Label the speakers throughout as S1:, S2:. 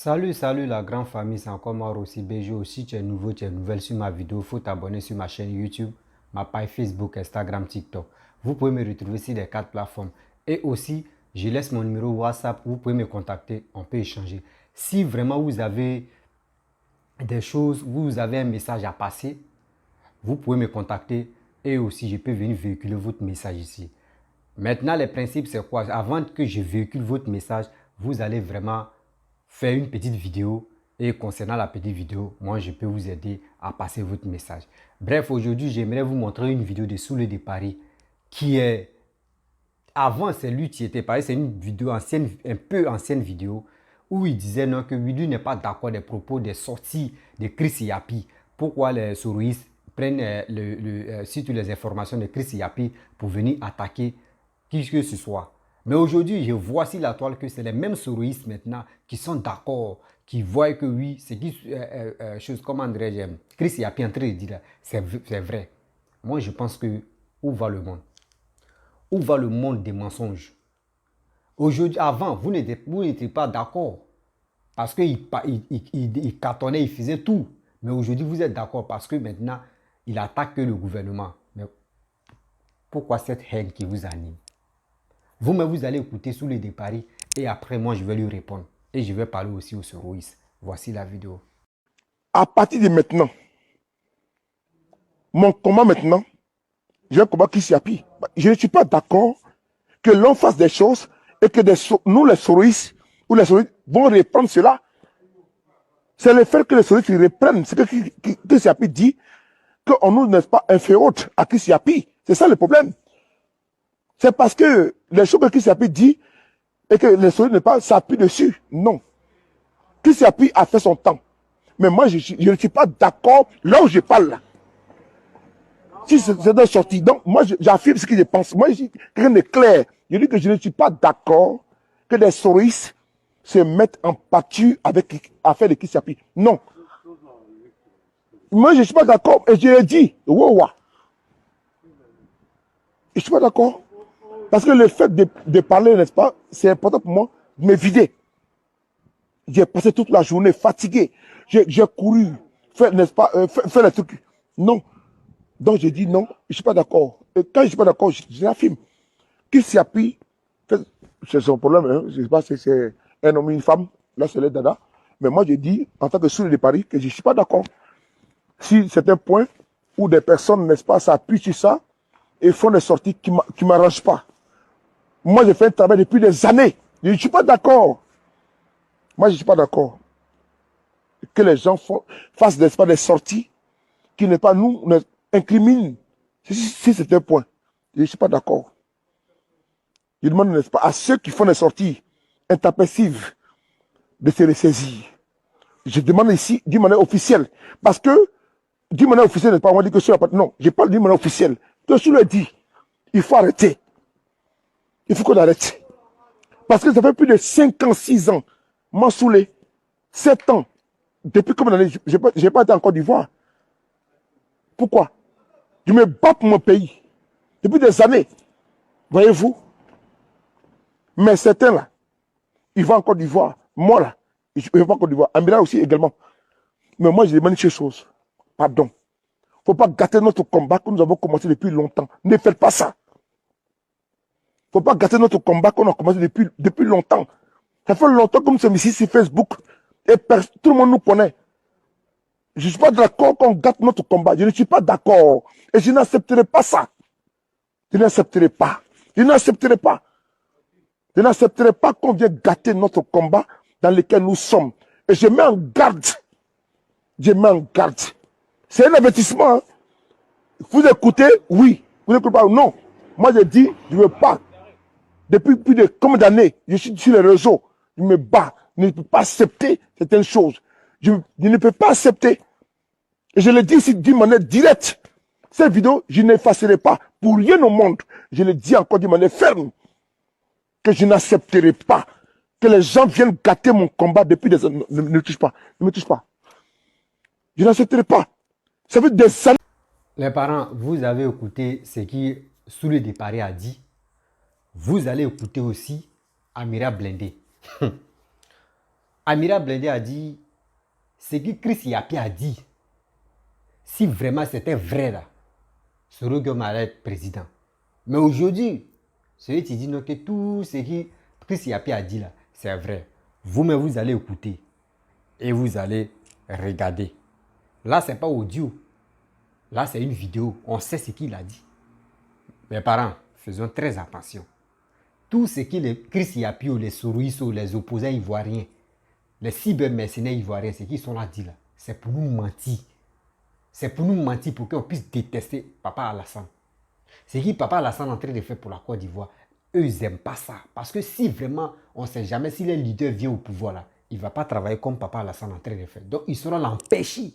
S1: Salut la grande famille, c'est encore moi aussi BG. Si tu es nouveau, tu es nouvelle sur ma vidéo, il faut t'abonner sur ma chaîne YouTube, ma page Facebook, Instagram, TikTok. Vous pouvez me retrouver sur les 4 plateformes. Et aussi, je laisse mon numéro WhatsApp, vous pouvez me contacter, on peut échanger. Si vraiment vous avez des choses, vous avez un message à passer, vous pouvez me contacter et aussi je peux venir véhiculer votre message ici. Maintenant, les principes, c'est quoi? Avant que je véhicule votre message, vous allez vraiment faire une petite vidéo et concernant la petite vidéo, moi, je peux vous aider à passer votre message. Bref, aujourd'hui, j'aimerais vous montrer une vidéo de Soulé de Paris qui est... Avant, c'est lui qui était Paris, c'est une vidéo ancienne, un peu ancienne vidéo où il disait non, que lui n'est pas d'accord des propos des sorties de Chris Yapi. Pourquoi les souristes prennent surtout les informations de Chris Yapi pour venir attaquer qui que ce soit. Mais aujourd'hui, je vois sur la toile que c'est les mêmes souristes maintenant qui sont d'accord, qui voient que oui, c'est qui chose comme André Chris Yapi en train de dire, c'est vrai. Moi, je pense que où va le monde? Où va le monde des mensonges? Aujourd'hui, avant, vous n'étiez pas d'accord parce qu'il cartonnait, il faisait tout. Mais aujourd'hui, vous êtes d'accord parce que maintenant, il attaque le gouvernement. Mais pourquoi cette haine qui vous anime? Vous-même, vous allez écouter sous les Paris et après, moi, je vais lui répondre. Et je vais parler aussi au Soroïs. Voici la vidéo.
S2: À partir de maintenant, mon combat maintenant, je vais combattre Chris Yapi. Je ne suis pas d'accord que l'on fasse des choses et que nous, les souristes, ou les souristes vont reprendre cela. C'est le fait que les souristes reprennent ce que Chris Yapi dit, qu'on nous n'est pas inférieur à Chris Yapi. C'est ça le problème. C'est parce que les choses que Chris Yapi dit et que les souristes ne pas s'appuient dessus. Non. Chris Yapi a fait son temps. Mais moi, je ne suis pas d'accord là où je parle là. Si c'est de sortie. Donc, moi, j'affirme ce que je pense. Moi, rien de clair. Je dis que je ne suis pas d'accord que des souristes se mettent en pâture avec l'affaire de Chris Yapi. Non. Moi, je ne suis pas d'accord. Et je l'ai dit. Wow. Je ne suis pas d'accord. Parce que le fait de parler, n'est-ce pas, c'est important pour moi de me vider. J'ai passé toute la journée fatigué. J'ai couru, n'est-ce pas, faire les trucs. Non. Donc, je dis non, je ne suis pas d'accord. Et quand je ne suis pas d'accord, je l'affirme. Qui s'y appuie, c'est son problème, hein. Je ne sais pas si c'est un homme ou une femme, là c'est les dada. Mais moi je dis, en tant que sourd de Paris, que je ne suis pas d'accord. Si c'est un point où des personnes, n'est-ce pas, s'appuient sur ça et font des sorties qui ne m'arrangent pas. Moi j'ai fait un travail depuis des années. Je ne suis pas d'accord. Moi je ne suis pas d'accord. Que les gens fassent, n'est-ce pas, des sorties qui n'est pas nous incriminent. Si c'est un point, je ne suis pas d'accord. Je demande, n'est-ce pas, à ceux qui font des sorties intempestives de se ressaisir. Je demande ici d'une manière officielle. Parce que, d'une manière officielle, n'est-ce pas, on va dire que sur la... Non, je parle d'une manière officielle. Que je le dis, il faut arrêter. Il faut qu'on arrête. Parce que ça fait plus de 5 ans, 6 ans, m'en saoulé, 7 ans. Depuis combien d'années, je n'ai pas été en Côte d'Ivoire. Pourquoi? Je me bats pour mon pays. Depuis des années. Voyez-vous? Mais certains là, ils vont en Côte d'Ivoire. Moi là, je ne vais pas en Côte d'Ivoire. Amira aussi également. Mais moi, je demande une chose. Pardon. Il ne faut pas gâter notre combat que nous avons commencé depuis longtemps. Ne faites pas ça. Il ne faut pas gâter notre combat qu'on a commencé depuis longtemps. Ça fait longtemps que nous sommes ici sur Facebook. Et tout le monde nous connaît. Je ne suis pas d'accord qu'on gâte notre combat. Je ne suis pas d'accord. Et je n'accepterai pas ça. Je n'accepterai pas. Je n'accepterai pas. Je n'accepterai pas qu'on vienne gâter notre combat dans lequel nous sommes. Et je mets en garde. Je mets en garde. C'est un avertissement. Hein. Vous écoutez? Oui. Vous n'écoutez pas? Non. Moi, je dis, je ne veux pas. Depuis plus de combien d'années, je suis sur les réseaux. Je me bats. Je ne peux pas accepter certaines choses. Je ne peux pas accepter. Et je le dis ici d'une manière directe. Cette vidéo, je n'effacerai pas pour rien au monde. Je le dis encore d'une manière ferme. Que je n'accepterai pas que les gens viennent gâter mon combat depuis des années. Ne me touche pas. Ne me touche pas. Je n'accepterai pas. Ça fait des années.
S1: Les parents, vous avez écouté ce qui Soulé de Paris a dit. Vous allez écouter aussi Amira Blindé. Amira Blindé a dit, ce que Chris Yapi a dit, si vraiment c'était vrai là, Soro Guillaume allait être président. Mais aujourd'hui, celui qui dit non, que tout ce que Chris Yapi a dit là, c'est vrai. Vous-même, vous allez écouter et vous allez regarder. Là, ce n'est pas audio. Là, c'est une vidéo. On sait ce qu'il a dit. Mes parents, faisons très attention. Tout ce que les Chris Yapi, les Soroiso, les opposants ivoiriens, les cybermercenaires ivoiriens, ce qu'ils sont là dit là, c'est pour nous mentir. C'est pour nous mentir pour qu'on puisse détester Papa Alassane. Ce que Papa Alassane est en train de faire pour la Côte d'Ivoire, eux, ils n'aiment pas ça. Parce que si vraiment, on ne sait jamais si le leader vient au pouvoir là, il ne va pas travailler comme Papa Alassane est en train de faire. Donc, ils seront l'empêcher.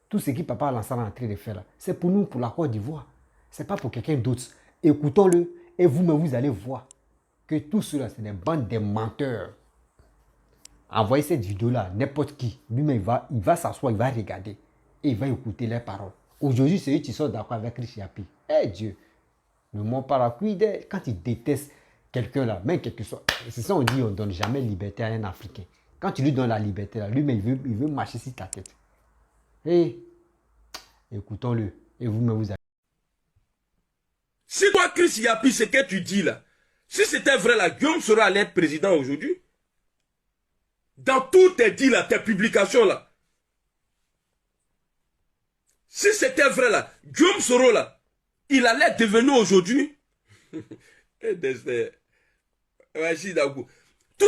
S1: Tout ce que Papa Alassane est en train de faire là, c'est pour nous, pour la Côte d'Ivoire. Ce n'est pas pour quelqu'un d'autre. Écoutons-le et vous-même, vous allez voir que tout cela, c'est des bandes de menteurs. Envoyez cette vidéo-là, n'importe qui. Lui-même, il va s'asseoir, il va regarder. Et il va écouter les paroles. Aujourd'hui, c'est eux qui sont d'accord avec Chris Yapi. Eh Dieu, le mot paracuide, quand il déteste quelqu'un là, même quelque chose, c'est ça on dit, on ne donne jamais liberté à un Africain. Quand tu lui donnes la liberté là, lui-même, il veut marcher sur ta tête. Et écoutons-le. Et vous-même, vous allez.
S3: Si toi, Chris Yapi, ce que tu dis là, si c'était vrai là, Guillaume Soro allait être président aujourd'hui. Dans tous tes dits là, tes publications là. Si c'était vrai là, Guillaume Soro là, il allait devenir aujourd'hui. Tout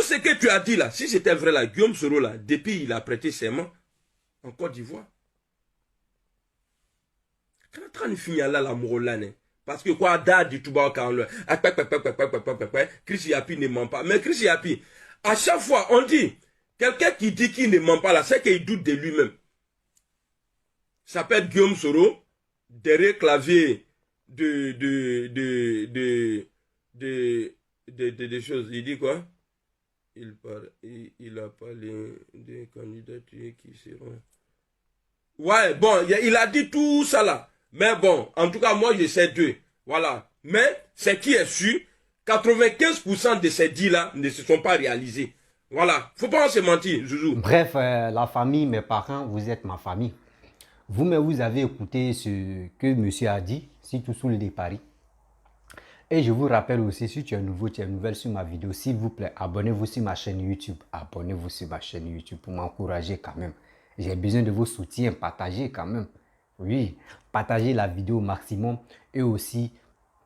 S3: ce que tu as dit là, si c'était vrai là, Guillaume Soro là, depuis il a prêté serment en Côte d'Ivoire. Quand on finit là, la morolane, parce que quoi, Dadi tout bas quand le. Chris Yapi ne ment pas. Mais Chris Yapi, à chaque fois, on dit, quelqu'un qui dit qu'il ne ment pas là, c'est qu'il doute de lui-même. Ça s'appelle Guillaume Soro, derrière clavier de choses. Il dit quoi? Il a parlé des candidatures qui seront. Ouais, bon, il a dit tout ça là. Mais bon, en tout cas, moi, je sais deux. Voilà. Mais, ce qui est sûr, 95% de ces dits-là ne se sont pas réalisés. Voilà. Faut pas se mentir, Zouzou.
S1: Bref, la famille, mes parents, vous êtes ma famille. Vous-même, vous avez écouté ce que monsieur a dit, surtout sous le Paris. Et je vous rappelle aussi, si tu es nouveau, tu es nouvelle sur ma vidéo, s'il vous plaît, abonnez-vous sur ma chaîne YouTube. Abonnez-vous sur ma chaîne YouTube pour m'encourager quand même. J'ai besoin de vos soutiens, partagez quand même. Oui, partagez la vidéo au maximum et aussi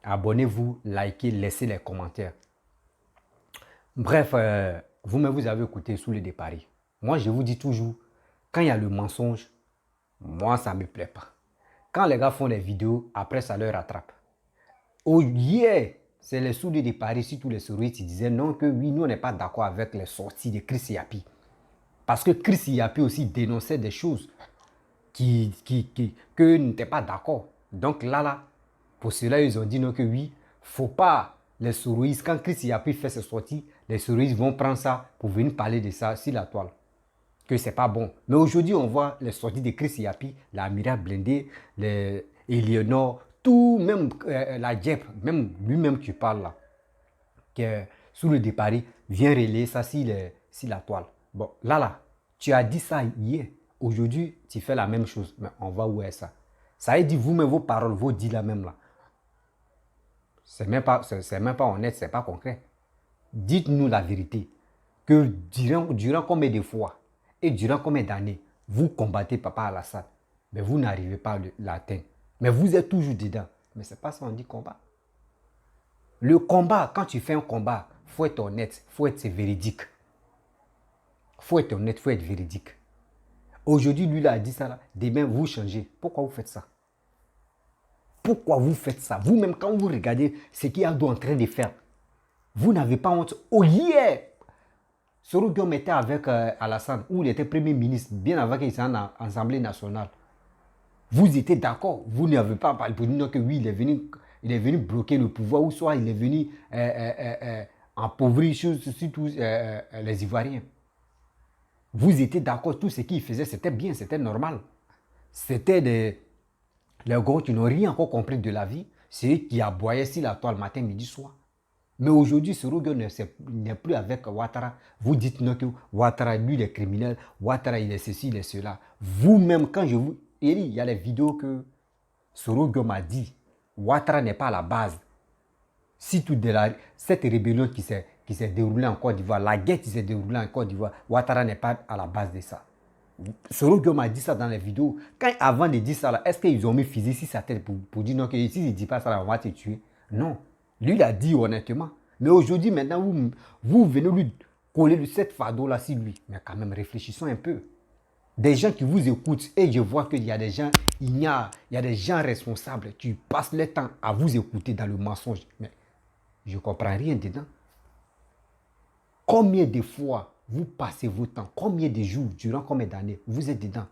S1: abonnez-vous, likez, laissez les commentaires. Bref, vous-même, vous avez écouté sous le départ. Moi, je vous dis toujours, quand il y a le mensonge, moi, ça ne me plaît pas. Quand les gars font des vidéos, après, ça leur rattrape. Oh yeah, c'est les soudés de Paris, surtout les souristes, ils disaient non, que oui, nous, on n'est pas d'accord avec les sorties de Chris Yapi. Parce que Chris Yapi aussi dénonçait des choses que n'étaient pas d'accord. Donc là, pour cela, ils ont dit non, que oui, faut pas les souristes, quand Chris Yapi fait ses sorties, les souristes vont prendre ça pour venir parler de ça sur la toile. Que c'est pas bon. Mais aujourd'hui, on voit les sorties de Chris Yapi, la Amira Blindé, les Eleonore, tout, même la Djep, même lui-même qui parle là, que sous le départ, vient relayer ça sur la toile. Bon, là, tu as dit ça hier. Aujourd'hui, tu fais la même chose. Mais on va où est ça? Ça veut dire vous-même, vos paroles, vos dits là même là. C'est même pas honnête, c'est pas concret. Dites-nous la vérité. Que durant combien de fois et durant combien d'années vous combattez Papa Alassane, mais vous n'arrivez pas à l'atteindre. Mais vous êtes toujours dedans. Mais c'est pas ça on dit combat. Le combat, quand tu fais un combat, il faut être honnête, il faut être véridique. Il faut être honnête, il faut être véridique. Aujourd'hui, lui, là, a dit ça, là. Demain, vous changez. Pourquoi vous faites ça? Pourquoi vous faites ça? Vous-même, quand vous regardez ce qu'il y a en train de faire, vous n'avez pas honte. Oh yeah! Soro Guillaume était avec Alassane, où il était Premier ministre, bien avant qu'il soit en Assemblée nationale. Vous étiez d'accord. Vous n'avez pas parlé pour dire que oui, il est venu bloquer le pouvoir, ou soit il est venu appauvrir surtout les Ivoiriens. Vous étiez d'accord, tout ce qu'il faisait, c'était bien, c'était normal. C'était les gars qui n'ont rien encore compris de la vie. C'est eux qui aboyaient sur la toile matin, midi, soir. Mais aujourd'hui, Sorogo n'est plus avec Ouattara. Vous dites non que Ouattara, lui, il est criminel. Ouattara, il est ceci, il est cela. Vous-même, quand je vous... Il y a les vidéos que Sorogo m'a dit. Ouattara n'est pas à la base. Si tout de cette rébellion qui s'est déroulée en Côte d'Ivoire, la guerre qui s'est déroulée en Côte d'Ivoire, Ouattara n'est pas à la base de ça. Sorogo m'a dit ça dans les vidéos. Quand avant de dire ça, est-ce qu'ils ont mis fusil sur sa tête pour dire non, que si il ne dit pas ça, on va te tuer? Non. Lui, il a dit honnêtement. Mais aujourd'hui, maintenant, vous venez lui coller cette fardeau-là sur lui. Mais quand même, réfléchissons un peu. Des gens qui vous écoutent et je vois qu'il y a des gens, il y a des gens responsables qui passent le temps à vous écouter dans le mensonge. Mais je ne comprends rien dedans. Combien de fois vous passez votre temps, combien de jours, durant combien d'années, vous êtes dedans?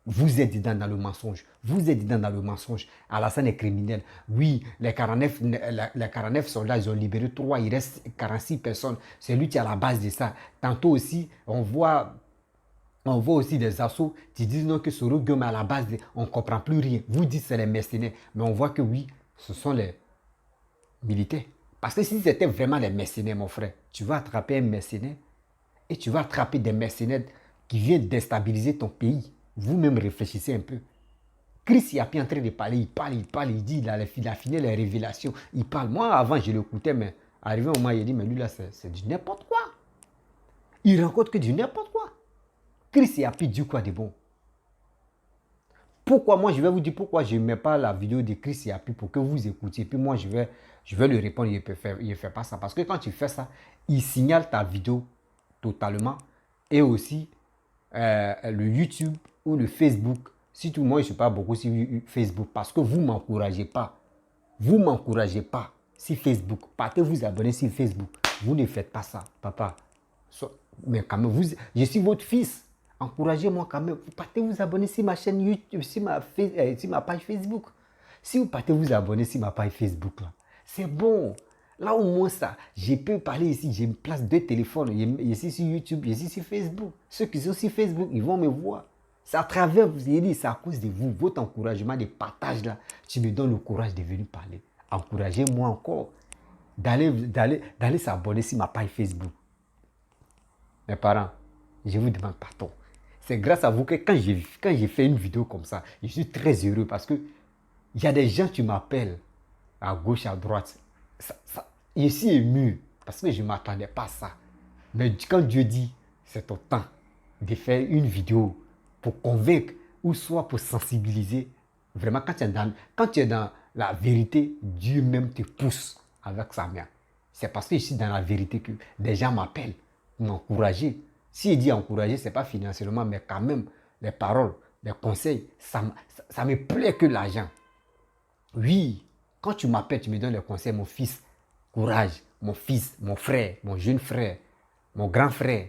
S1: Vous êtes dedans dans le mensonge. Vous êtes dedans dans le mensonge. Alassane est criminel. Oui, les 49 soldats, ils ont libéré 3. Il reste 46 personnes. C'est lui qui est à la base de ça. Tantôt aussi, on voit aussi des assauts qui disent non que Sorogo est à la base. On ne comprend plus rien. Vous dites que c'est les mercenaires. Mais on voit que oui, ce sont les militaires. Parce que si c'était vraiment les mercenaires, mon frère, tu vas attraper un mercenaire et tu vas attraper des mercenaires qui viennent déstabiliser ton pays. Vous-même réfléchissez un peu. Chris Yapi est en train de parler, il dit, il a fini les révélations, il parle. Moi, avant, je l'écoutais, mais arrivé au moment, il dit, mais lui, là, c'est du n'importe quoi. Il rencontre que du n'importe quoi. Chris Yapi dit quoi de bon? Pourquoi, moi, je vais vous dire pourquoi je ne mets pas la vidéo de Chris Yapi pour que vous écoutiez. Puis moi, je vais lui répondre, il ne fait pas ça. Parce que quand tu fais ça, il signale ta vidéo totalement. Et aussi, le YouTube ou le Facebook. Surtout moi, je ne suis pas beaucoup sur Facebook parce que vous ne m'encouragez pas. Vous ne m'encouragez pas sur Facebook. Partez vous abonner sur Facebook. Vous ne faites pas ça, papa. Mais quand même, je suis votre fils. Encouragez-moi quand même. Vous partez vous abonner sur ma chaîne YouTube, sur ma page Facebook. Si vous partez vous abonner sur ma page Facebook, là, c'est bon. Là, au moins, ça, je peux parler ici. J'ai une place de téléphone. Je suis sur YouTube, je suis sur Facebook. Ceux qui sont sur Facebook, ils vont me voir. C'est à travers vous, c'est à cause de vous, votre encouragement, des partages là, qui me donne le courage de venir parler. Encouragez-moi encore d'aller s'abonner sur ma page Facebook. Mes parents, je vous demande pardon. C'est grâce à vous que quand j'ai fait une vidéo comme ça, je suis très heureux parce que il y a des gens qui m'appellent à gauche, à droite. Je suis ému parce que je ne m'attendais pas à ça. Mais quand Dieu dit, c'est ton temps de faire une vidéo pour convaincre ou soit pour sensibiliser, vraiment, quand tu es dans la vérité, Dieu même te pousse avec sa main. C'est parce que je suis dans la vérité que des gens m'appellent pour m'encourager. S'il dit encourager, ce n'est pas financièrement, mais quand même, les paroles, les conseils, ça me plaît que l'argent. Oui, quand tu m'appelles, tu me donnes les conseils, mon fils, courage, mon fils, mon frère, mon jeune frère, mon grand frère.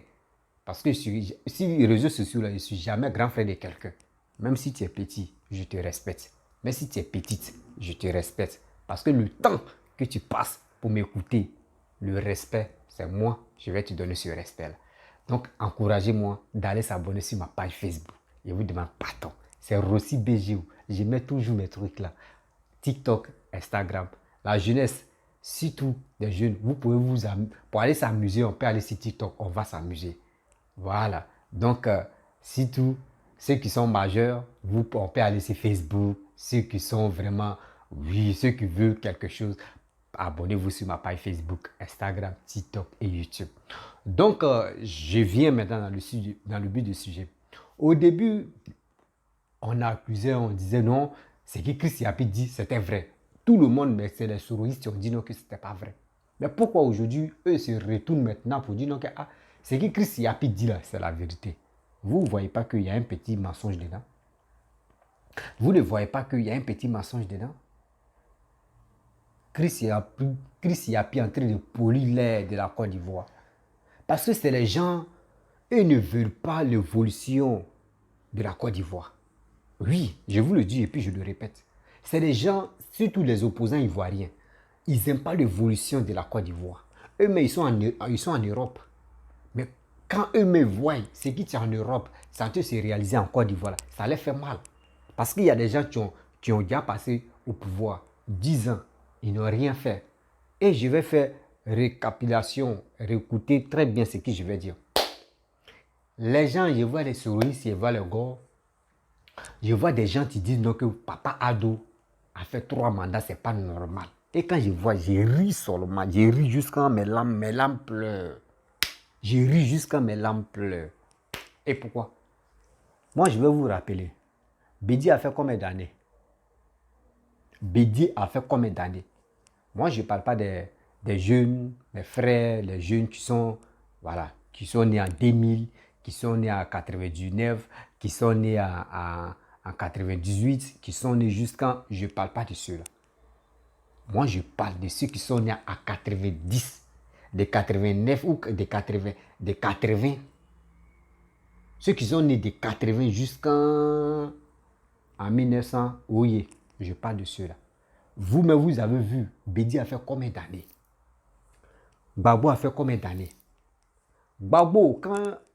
S1: Parce que sur les réseaux sociaux, là, je ne suis jamais grand frère de quelqu'un. Même si tu es petit, je te respecte. Même si tu es petite, je te respecte. Parce que le temps que tu passes pour m'écouter, le respect, c'est moi, je vais te donner ce respect-là. Donc, encouragez-moi d'aller s'abonner sur ma page Facebook. Je vous demande pardon. C'est Rossi BGO. Je mets toujours mes trucs là. TikTok, Instagram. La jeunesse, surtout des jeunes, vous pouvez pour aller s'amuser, on peut aller sur TikTok, on va s'amuser. Voilà. Donc, surtout, ceux qui sont majeurs, on peut aller sur Facebook. Ceux qui sont vraiment, oui, ceux qui veulent quelque chose, abonnez-vous sur ma page Facebook, Instagram, TikTok et YouTube. Donc, je viens maintenant dans le but du sujet. Au début, on a accusé, on disait non, ce que Chris Yapi dit, c'était vrai. Tout le monde, mais c'est les souristes qui ont dit non, que ce n'était pas vrai. Mais pourquoi aujourd'hui, eux se retournent maintenant pour dire non, que ce que Chris Yapi dit là, c'est la vérité. Vous ne voyez pas qu'il y a un petit mensonge dedans? Vous ne voyez pas qu'il y a un petit mensonge dedans? Chris Yapi est en train de polir l'air de la Côte d'Ivoire. Parce que c'est les gens, eux ne veulent pas l'évolution de la Côte d'Ivoire. Oui, je vous le dis et puis je le répète. C'est les gens, surtout les opposants ivoiriens, ils n'aiment pas l'évolution de la Côte d'Ivoire. Eux-mêmes, ils sont en Europe. Mais quand eux-mêmes voient ce qui est en Europe, ça peut se réaliser en Côte d'Ivoire, ça les fait mal. Parce qu'il y a des gens qui ont déjà passé au pouvoir 10 ans, ils n'ont rien fait. Et je vais faire récapitulation, réécoutez très bien ce que je vais dire. Les gens, je vois les souris, je vois le gars. Je vois des gens qui disent non, que Papa Ado a fait 3 mandats, c'est pas normal. Et quand je vois, j'ai ri seulement, j'ai ri jusqu'à mes larmes pleurent. J'ai ri jusqu'à mes larmes pleurent. Et pourquoi? Moi, je vais vous rappeler. Bédi a fait combien d'années? Bédi a fait combien d'années? Moi, je ne parle pas des jeunes, les frères, les jeunes qui sont, voilà, qui sont nés en 2000, qui sont nés en 99, qui sont nés en 98, qui sont nés jusqu'en... Je ne parle pas de ceux-là. Moi, je parle de ceux qui sont nés à 90, de 89 ou de 80, de 80. Ceux qui sont nés de 80 jusqu'en 1900, oui, je parle de ceux-là. Vous-même, vous avez vu, Bédi a fait combien d'années? Gbagbo a fait combien d'années? Gbagbo,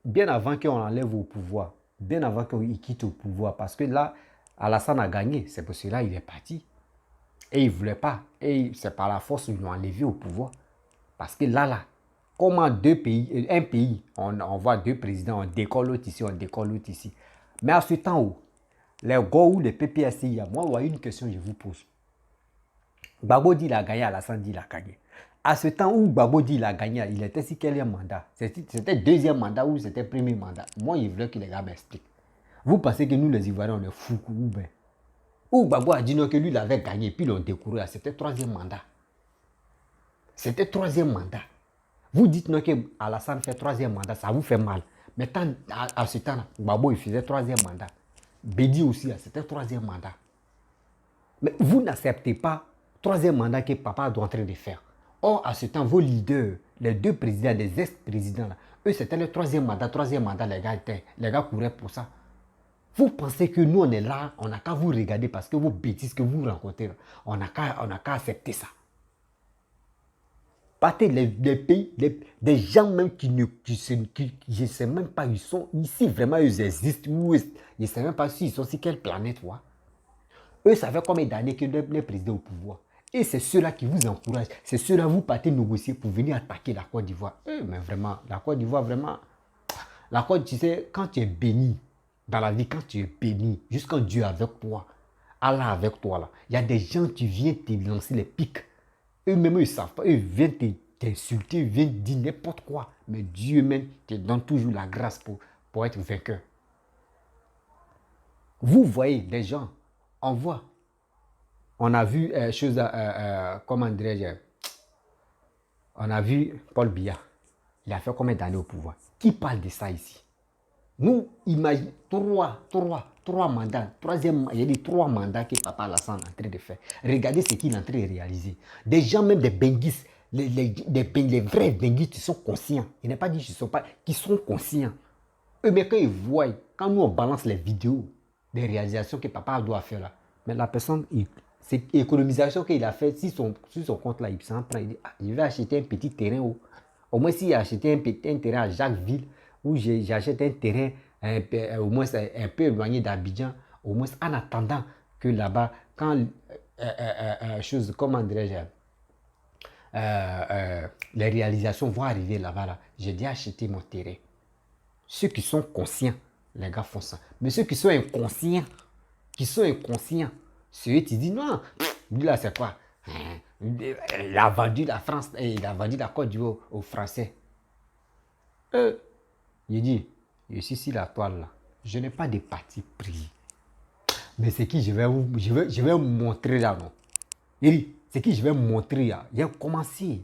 S1: bien avant qu'on enlève au pouvoir, bien avant qu'il quitte au pouvoir, parce que là, Alassane a gagné, c'est pour cela qu'il est parti. Et il ne voulait pas. Et c'est par la force qu'ils l'ont enlevé au pouvoir. Parce que là, comment un pays, on voit 2 présidents, on décolle l'autre ici, on décolle l'autre ici. Mais à ce temps où, les gars ou les PPSI, moi, il y a une question que je vous pose. Gbagbo dit qu'il a gagné, Alassane dit qu'il a gagné. À ce temps où Gbagbo dit qu'il a gagné, il était sur quel mandat? C'était 2e mandat ou c'était 1er mandat? Moi, il voulait que les gars m'expliquent. Vous pensez que nous, les Ivoiriens, on est fous ou bien? Ou Gbagbo a dit non, que lui, il avait gagné, puis ils l'ont découvert. C'était 3e mandat. C'était 3e mandat. Vous dites non, que Alassane fait 3e mandat, ça vous fait mal. Mais à ce temps-là, Gbagbo, il faisait 3e mandat. Bédi aussi, c'était 3e mandat. Mais vous n'acceptez pas 3e mandat que Papa doit en train de faire. Or, à ce temps, vos leaders, les 2 présidents, les ex-présidents, eux, c'était le 3e mandat, les gars couraient pour ça. Vous pensez que nous, on est là, on n'a qu'à vous regarder parce que vos bêtises que vous rencontrez, on n'a qu'à accepter ça. Partez des pays, des gens même je ne sais même pas, ils sont ici, vraiment, ils existent, ou je ne sais même pas s'ils sont sur quelle planète, ouais. Eux, ça fait combien d'années que les présidents au pouvoir? Et c'est ceux-là qui vous encouragent. C'est ceux-là vous partez négocier pour venir attaquer la Côte d'Ivoire. Mais vraiment, la Côte d'Ivoire, vraiment... La Côte, tu sais, quand tu es béni, dans la vie, quand tu es béni, jusqu'à Dieu avec toi, Allah avec toi, là, il y a des gens qui viennent te lancer les pics. Eux-mêmes, ils ne savent pas. Eux viennent t'insulter, ils viennent dire n'importe quoi. Mais Dieu même te donne toujours la grâce pour être vainqueur. Vous voyez des gens, on voit. On a vu comment dirais-je, on a vu Paul Biya. Il a fait combien d'années au pouvoir? Qui parle de ça ici? Nous, imaginez 3 mandats. Il y a des 3 mandats que Papa Alassane est en train de faire. Regardez ce qu'il est en train de réaliser. Des gens, même des benguistes, les vrais benguistes qui sont conscients. Il n'est pas dit qu'ils ne sont pas, qui sont conscients. Eux, mais quand ils voient, quand nous on balance les vidéos des réalisations que Papa doit faire là, mais la personne, cette économisation qu'il a fait sur son compte là, il s'en prend, il dit, je vais acheter un petit terrain. Au moins, s'il a acheté un terrain à Jacquesville, ou j'achète un terrain au moins un peu éloigné d'Abidjan, au moins en attendant que là-bas, quand comment dirais-je, les réalisations vont arriver là-bas, là, j'ai déjà acheté mon terrain. Ceux qui sont conscients, les gars font ça. Mais ceux qui sont inconscients, c'est eux qui disent non, lui là c'est quoi? Il a vendu la France, il a vendu la Côte d'Ivoire aux Français. Il dit, je suis sur la toile là, je n'ai pas de parti pris. Mais c'est qui je vais vous montrer là, non? Il dit, c'est qui je vais vous montrer là. Il a commencé.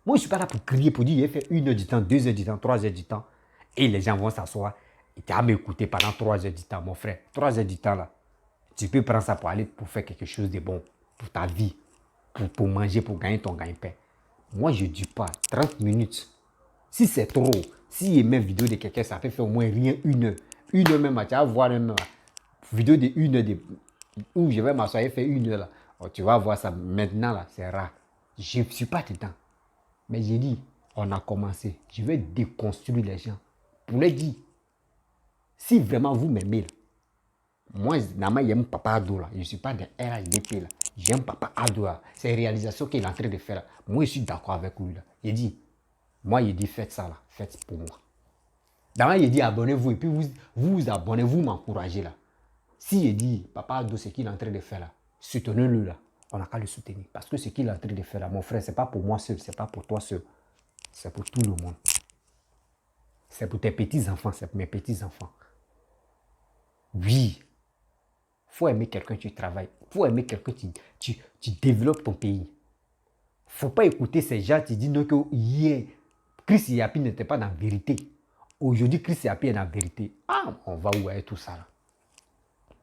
S1: Moi, je ne suis pas là pour crier, pour dire, il a fait 1 heure du temps, 2 heures du temps, 3 heures du temps. Et les gens vont s'asseoir. Et tu vas m'écouter pendant 3 heures du temps, mon frère. 3 heures du temps là. Tu peux prendre ça pour aller pour faire quelque chose de bon pour ta vie. Pour manger, pour gagner ton gagne-pain. Moi, je ne dis pas 30 minutes. Si c'est trop, si il met une vidéo de quelqu'un, ça peut faire au moins rien 1 heure. 1 heure même, tu vas voir une vidéo de 1 heure où je vais m'asseoir et faire 1 heure là. Oh, tu vas voir ça maintenant là, c'est rare. Je ne suis pas dedans. Mais j'ai dit, on a commencé. Je vais déconstruire les gens. Pour les dire, si vraiment vous m'aimez, moi, je suis Papa Ado là. Je ne suis pas de RHDP là. J'aime Papa Ado. Ces réalisations qu'il est en train de faire là. Moi, je suis d'accord avec lui là. Il dit, moi, il dit, faites ça là. Faites pour moi. D'abord, il dit, abonnez-vous. Et puis, vous abonnez, vous m'encouragez là. Si il dit, Papa Ado, ce qu'il est en train de faire là, soutenez-le là. On n'a qu'à le soutenir. Parce que ce qu'il est en train de faire là, mon frère, ce n'est pas pour moi seul, ce n'est pas pour toi seul. C'est pour tout le monde. C'est pour tes petits-enfants, c'est pour mes petits-enfants. Oui. Il faut aimer quelqu'un, tu travailles. Il faut aimer quelqu'un, tu développes ton pays. Il ne faut pas écouter ces gens qui disent non, que hier, Chris Yapi n'était pas dans la vérité. Aujourd'hui, Chris Yapi est dans la vérité. Ah, on va où est tout ça là?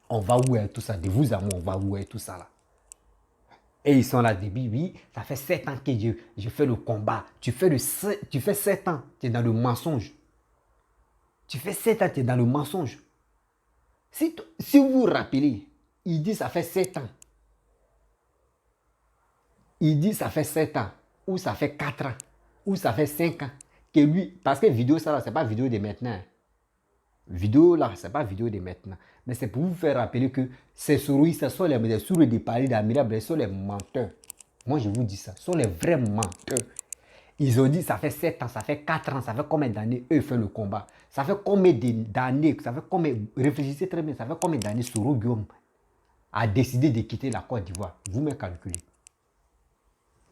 S1: On va où est tout ça? De vous à moi, on va où est tout ça là? Et ils sont là, début, oui, ça fait 7 ans que je fais le combat. Tu fais 7 ans, tu es dans le mensonge. Tu fais 7 ans, tu es dans le mensonge. Si vous vous rappelez, il dit ça fait 7 ans. Il dit ça fait 7 ans, ou ça fait 4 ans, ou ça fait 5 ans. Que lui, parce que vidéo, ça là, c'est pas vidéo de maintenant. Vidéo là, c'est pas vidéo de maintenant. Mais c'est pour vous faire rappeler que ces souris, ce sont les souris de Paris, d'Amirable, ce sont les menteurs. Moi, je vous dis ça, ce sont les vrais menteurs. Ils ont dit, ça fait 7 ans, ça fait 4 ans, ça fait combien d'années, eux, font le combat. Ça fait combien d'années, réfléchissez très bien, ça fait combien d'années Soro Guillaume a décidé de quitter la Côte d'Ivoire. Vous-même calculez.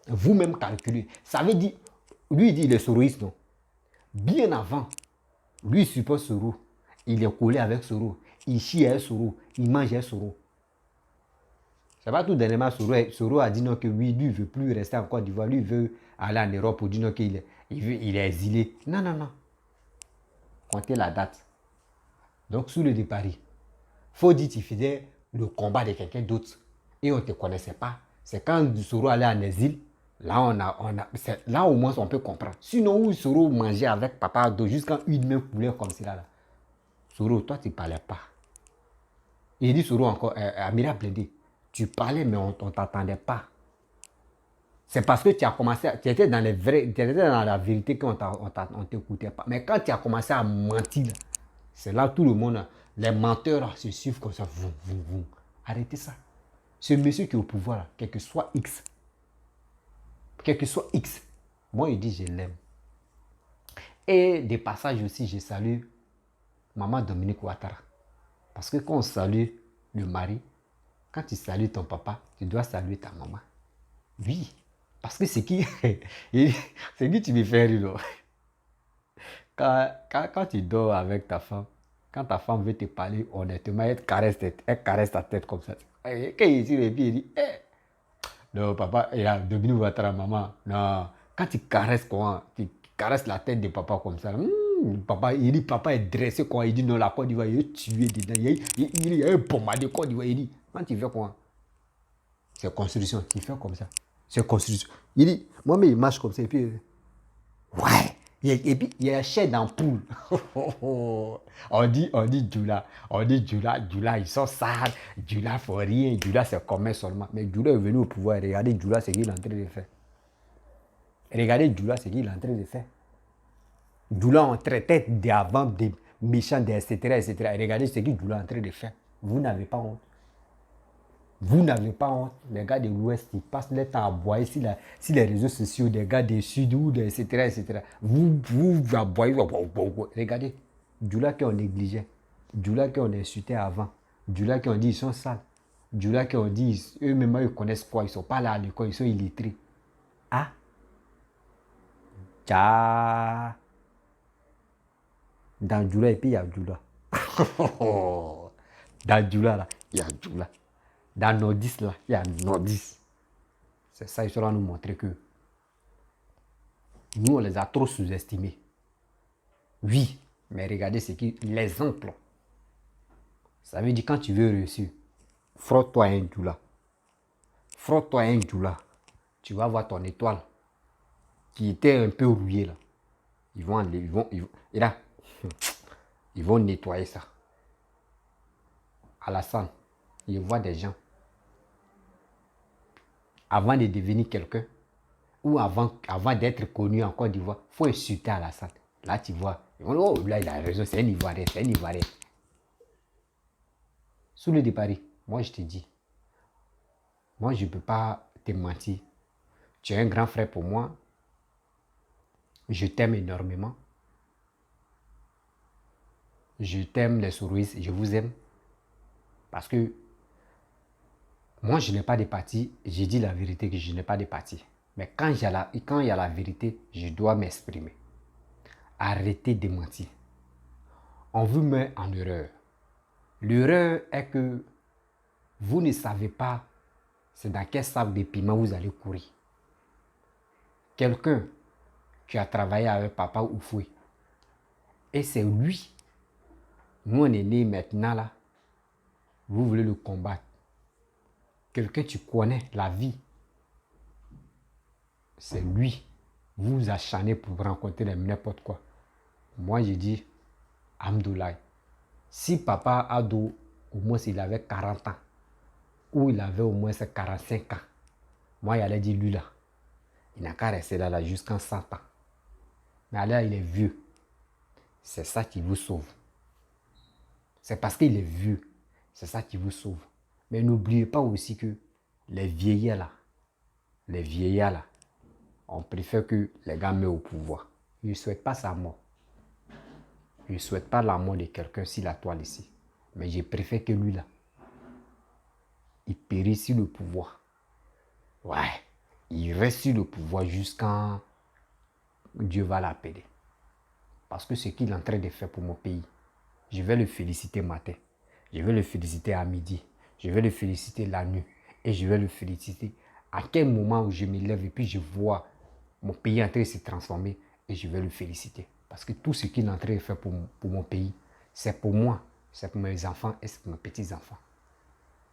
S1: Vous-même calculez. Ça veut dire, lui, il dit, il est soroïste, non? Bien avant, lui, il suppose Soro. Il est collé avec Soro. Il chie avec Soro. Il mange avec Soro. C'est pas tout dernièrement, Soro a dit non que oui, lui, il ne veut plus rester en Côte d'Ivoire. Lui, il veut aller en Europe pour dire non qu'il il est exilé. Non, non, non. Comptez la date. Donc, sous le départ, il faut dire que tu faisais le combat de quelqu'un d'autre et on ne te connaissait pas. C'est quand Soro allait en exil, là, là au moins on peut comprendre. Sinon, où Soro mangeait avec Papa Ado jusqu'à une main poulet comme cela. Là. Soro, toi, tu ne parlais pas. Il dit Soro encore, Amira Blendé, tu parlais, mais on ne t'attendait pas. C'est parce que tu as commencé, tu étais dans la vérité qu'on ne t'écoutait pas. Mais quand tu as commencé à mentir, c'est là tout le monde, les menteurs se suivent comme ça. Arrêtez ça. Ce monsieur qui est au pouvoir, quel que soit X, moi, il dit je l'aime. Et de passage aussi, je salue maman Dominique Ouattara. Parce que quand on salue le mari, quand tu salues ton papa, tu dois saluer ta maman. Oui. Parce que c'est qui tu me fais rire. Quand tu dors avec ta femme, quand ta femme veut te parler honnêtement, elle caresse ta tête comme ça. Quand il est les pieds, il dit, non, papa, il a devenu votre maman. Non, quand tu caresses quoi, tu caresses la tête de papa comme ça. Papa, il dit, papa est dressé quoi. Il dit, non, la Côte d'Ivoire, il est tué dedans. Il y a un pommade de Côte d'Ivoire. Il dit, quand tu fais quoi? C'est construction, tu fais comme ça. C'est construction. Il dit, moi, mais il marche comme ça. Et puis, ouais. Et puis, il y a la chair d'ampoule. on dit Djoula. On dit Djoula, ils sont sales. Djoula, il ne faut rien. Djoula, c'est commun seulement. Mais Djoula est venu au pouvoir. Regardez Djoula, ce qu'il est en train de faire. Regardez Djoula, ce qu'il est en train de faire. Djoula, on traitait d'avant des méchants, etc., etc. Et regardez ce que Djoula est en train de faire. Vous n'avez pas honte. Vous n'avez pas honte. Les gars de l'Ouest, ils passent le temps à boire si les réseaux sociaux, des gars du Sud, etc., etc. Vous aboyez. Regardez. Djoula qui ont négligé. Djoula qui ont insulté avant. Djoula qui ont dit ils sont sales. Djoula qui ont dit eux-mêmes ils connaissent quoi. Ils ne sont pas là à l'école, ils sont illettrés. Ah. Tcha. Dans Djoula et puis il y a Djoula. Dans Djoula là, il y a Djoula. Dans Nordis, là, il y a Nordis. C'est ça, ils seront nous montrer que nous, on les a trop sous-estimés. Oui, mais regardez ce qui l'exemple. Ça veut dire quand tu veux réussir, frotte-toi un Djoula. Frotte-toi un Djoula. Tu vas voir ton étoile qui était un peu rouillée là. Et là, ils vont nettoyer ça. Alassane, il voit des gens. Avant de devenir quelqu'un, ou avant d'être connu en Côte d'Ivoire, il faut insulter Alassane. Là, tu vois, oh, là, il a raison, c'est un Ivoirien, c'est un Ivoirien. Sous le départ, moi, je te dis, Moi, je ne peux pas te mentir. Tu es un grand frère pour moi. Je t'aime énormément. Je t'aime les souris, je vous aime. Parce que moi, je n'ai pas de parti. J'ai dit la vérité que je n'ai pas de parti. Mais quand il y a la vérité, je dois m'exprimer. Arrêtez de mentir. On vous met en erreur. L'erreur est que vous ne savez pas c'est dans quel sac de piment vous allez courir. Quelqu'un qui a travaillé avec papa ou fouet. Et c'est lui. Nous, on est né maintenant là. Vous voulez le combattre. Quelqu'un tu connais, la vie. C'est lui. Vous vous acharnez pour rencontrer n'importe quoi. Moi, je dis, Alhamdoulilah. Si papa Ado, au moins il avait 40 ans, ou il avait au moins 45 ans, moi, il allait dire lui là. Il n'a qu'à rester là jusqu'à 100 ans. Mais là, il est vieux. C'est ça qui vous sauve. C'est parce qu'il est vieux. C'est ça qui vous sauve. Mais n'oubliez pas aussi que les vieillards là, on préfère que les gars mettent au pouvoir. Ils ne souhaitent pas sa mort. Ils ne souhaitent pas la mort de quelqu'un si la toile ici. Mais je préfère que lui là, il périsse sur le pouvoir. Ouais, il reste sur le pouvoir jusqu'à Dieu va l'appeler. Parce que ce qu'il est en train de faire pour mon pays, je vais le féliciter matin. Je vais le féliciter à midi. Je vais le féliciter la nuit. Et je vais le féliciter à quel moment où je me lève et puis je vois mon pays en train de se transformer et je vais le féliciter. Parce que tout ce qu'il est en train de faire pour mon pays, c'est pour moi, c'est pour mes enfants et c'est pour mes petits-enfants.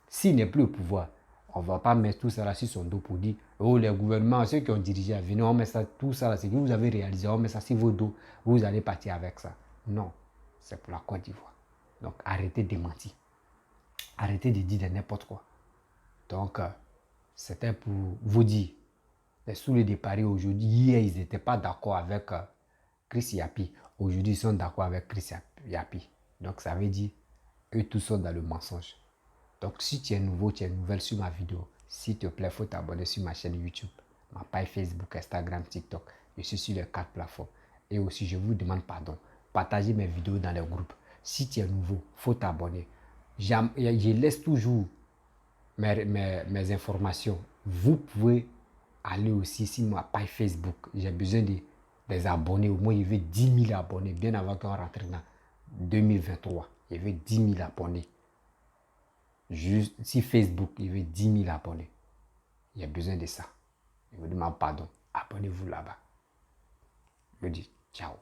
S1: S'il n'est plus au pouvoir, on ne va pas mettre tout ça là sur son dos pour dire oh, les gouvernements, ceux qui ont dirigé, venez, on met ça, tout ça là, c'est que vous avez réalisé, on met ça sur vos dos, vous allez partir avec ça. Non, c'est pour la Côte d'Ivoire. Donc arrêtez de mentir. Arrêtez de dire n'importe quoi. Donc, c'était pour vous dire, les soulés de Paris aujourd'hui, hier, ils n'étaient pas d'accord avec Chris Yapi. Aujourd'hui, ils sont d'accord avec Chris Yapi. Donc, ça veut dire, eux tous sont dans le mensonge. Donc, si tu es nouveau, tu es nouvelle sur ma vidéo, s'il te plaît, il faut t'abonner sur ma chaîne YouTube, ma page Facebook, Instagram, TikTok. Je suis sur les 4 plateformes. Et aussi, je vous demande pardon. Partagez mes vidéos dans les groupes. Si tu es nouveau, il faut t'abonner. Je laisse toujours mes informations. Vous pouvez aller aussi sur ma page Facebook. J'ai besoin des abonnés. Au moins, il y avait 10 000 abonnés. Bien avant qu'on rentre dans 2023. Il y avait 10 000 abonnés. Juste sur Facebook, il y avait 10 000 abonnés. Il y a besoin de ça. Je vous demande pardon. Abonnez-vous là-bas. Je vous dis ciao.